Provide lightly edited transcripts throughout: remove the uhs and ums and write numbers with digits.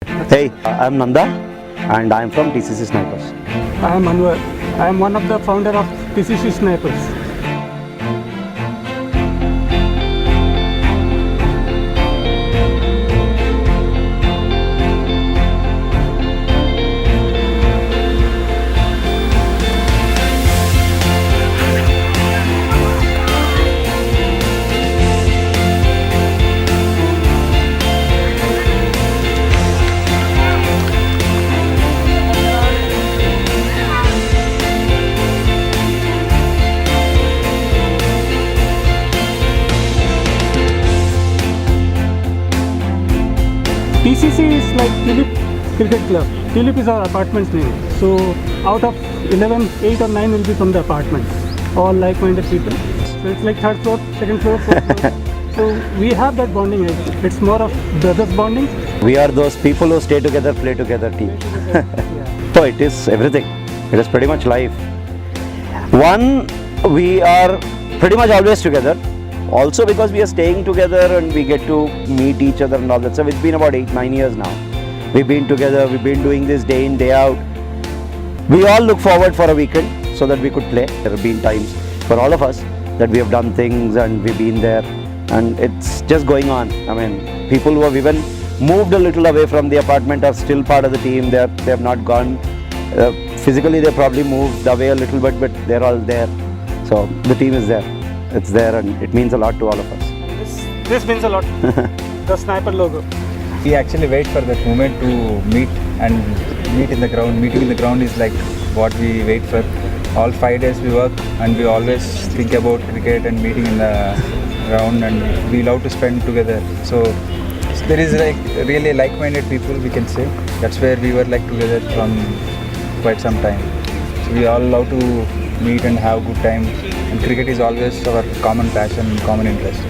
Hey, I'm Nanda and I'm from TCC Snipers. I am Anwar. I am one of the founder of TCC Snipers. TCC is like Tulip Cricket Club. Tulip is our apartment's name. So out of 11, 8 or 9 will be from the apartments. All like-minded people. So it's like third floor, second floor, fourth floor. So we have that bonding. It's more of brothers bonding. We are those people who stay together, play together team. Yeah. So it is everything. It is pretty much life. One, we are pretty much always together. Also because we are staying together and we get to meet each other and all that stuff. It's been about 8-9 years now. We've been together, we've been doing this day in, day out. We all look forward for a weekend so that we could play. There have been times for all of us that we have done things and we've been there and it's just going on. I mean, people who have even moved a little away from the apartment are still part of the team. They have not gone. Physically they probably moved away a little bit, but they're all there. So the team is there. It's there and it means a lot to all of us. This means a lot. The Sniper logo. We actually wait for that moment to meet in the ground. Meeting in the ground is like what we wait for. All 5 days we work and we always think about cricket and meeting in the ground, and we love to spend together. So there is like really like-minded people, we can say. That's where we were like together from quite some time. So we all love to meet and have good time. And cricket is always our common passion, common interest.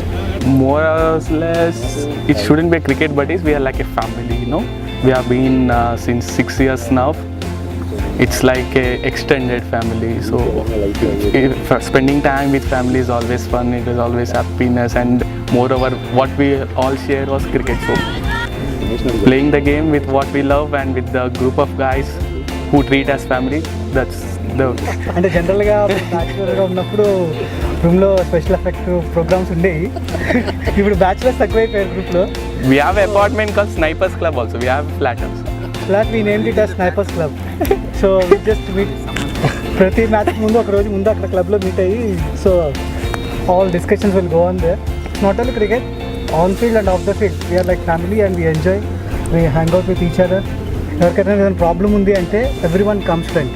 More or less, it shouldn't be cricket buddies. We are like a family, you know. We have been since 6 years now. It's like a extended family. So spending time with family is always fun. It is always happiness, and moreover, what we all share was cricket. So playing the game with what we love and with the group of guys who treat us family. That's the. అంటే జనరల్గా బ్యాచులర్గా ఉన్నప్పుడు రూమ్లో special effect programmes ఉండేవి. ఇప్పుడు bachelors తక్కువైపోయారు గ్రూప్లో. We have an apartment called Snipers Club also. We have flat house. Flat we named it as snipers club. So we just meet ప్రతి match ముందు ఒక రోజు ముందు అక్కడ క్లబ్లో మీట్ అయ్యి so all discussions will go on there. Not only cricket, on field and off the field we are like family and we enjoy, we hang out with each other. ఎవరికైనా ఏదైనా ప్రాబ్లమ్ ఉంది అంటే everyone comes friend,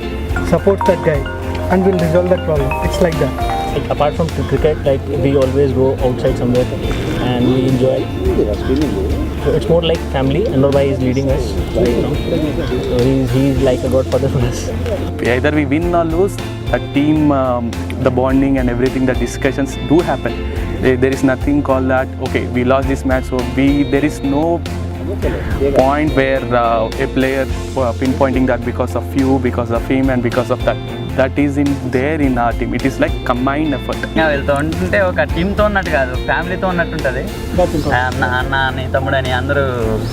supports that guy and will resolve that problem. It's like that. Like apart from cricket, like we always go outside somewhere and we enjoy. So it's more like family. Anurbai is leading us right now. So he's like a godfather for us. Either we win or lose, the team, the bonding and everything, the discussions do happen. There is nothing called that, okay, we lost this match, so there is no point where a player pinpointing that because of you, because of him and because of that. That is there in our team. It is like combined effort. వెళ్తూ ఉంటుంటే ఒక టీంతో ఉన్నట్టు కాదు, ఫ్యామిలీతో ఉన్నట్టు ఉంటుంది. అన్న అన్న అని తమ్ముడు అని అందరూ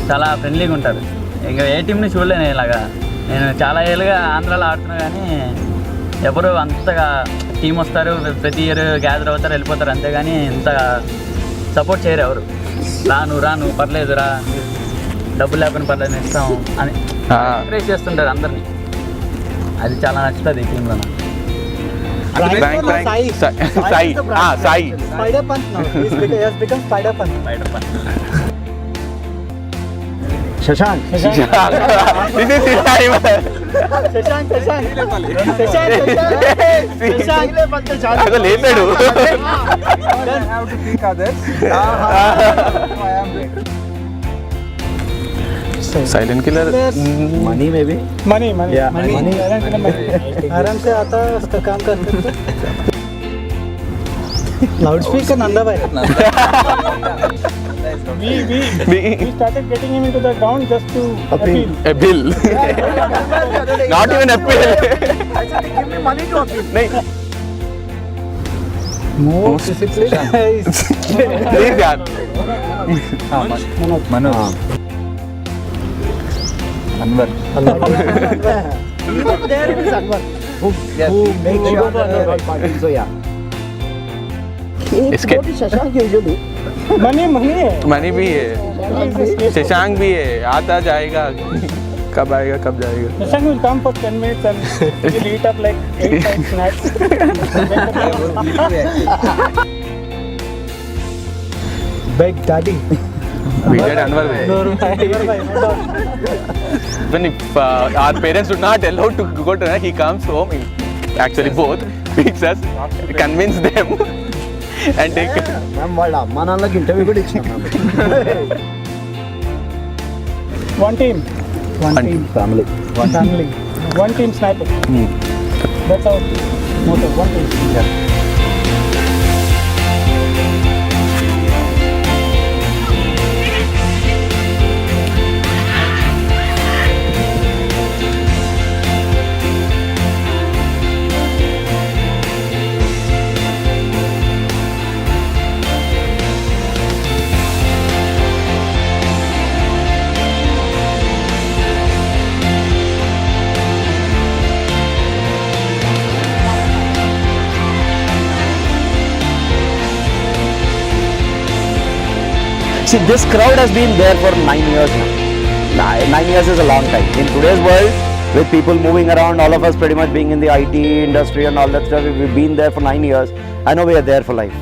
చాలా ఫ్రెండ్లీగా ఉంటారు. ఇంకా ఏ టీంని చూడలేను ఇలాగా. నేను చాలా ఏళ్ళుగా ఆంధ్రాలో ఆడుతున్నా కానీ ఎవరు అంతగా టీం వస్తారు, ప్రతి ఇయర్ గ్యాదర్ అవుతారు, వెళ్ళిపోతారు, అంతేగాని ఇంత సపోర్ట్ చేయరు ఎవరు. రాను పర్లేదు రా, డబ్బులు లేకపోయినా పర్లేదు ఇస్తాం అని ఎంకరేజ్ చేస్తుంటారు అందరినీ. అది చాలా నచ్చుతుంది ఈ టీంలో. Sai. Spider Punch now. He has become Spider Punch. Shashank. This is his time. అసలు లేపాడు. Have to pick others. I am ready. Silent killer. Money maybe. Money. Yeah, money. आराम से आता है, उसका काम करते हैं. लाउड स्पीकर नंदा भाई. We started getting him into the ground just to appeal. A bill. Not even appeal. Actually, give me money to appeal. नहीं. Most disciplined. Please यार. Manoj. Anwar. Even there it is Anwar who makes sure that the right party. So yeah. इसके money है money भी है, शशांक भी है, आता जाएगा, कब आएगा कब जाएगा. Shashank will come for 10 minutes and we'll eat up like 8 times snacks. Big daddy. We get Anwar way. Even if our parents would not allow to go to, he comes home. He actually both picks us, convince them, and take. మేము వాళ్ళ అమ్మా నాన్నలకి interview కూడా ఇచ్చినాం. One team. One team. Family. One family. One team sniper. That's our motto. One team. See, this crowd has been there for 9 years now. 9 years is a long time. In today's world, with people moving around, all of us pretty much being in the IT industry and all that stuff, we've been there for 9 years. I know we are there for life.